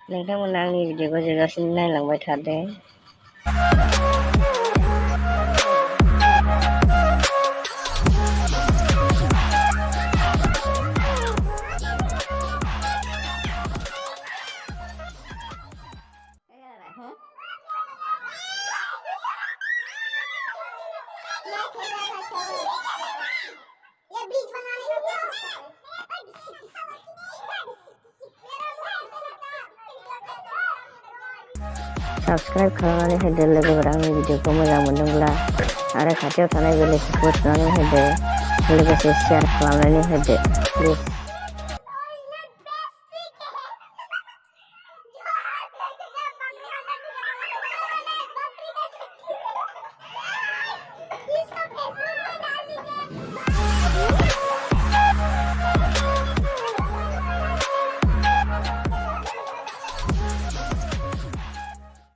नोंथांमोना आंनि भिडिअखौ जोबजासिम नायलांबाय थादो। साबस्क्राइब खालामनानै होदो लोगोफोर आंनि भिडिअखौ मोजां मोनदोंब्ला आरो खाथियाव थानाय बेल आइकनखौ थुनानै होदो लोगोसे शेयार खालामनानै होदो प्लिज।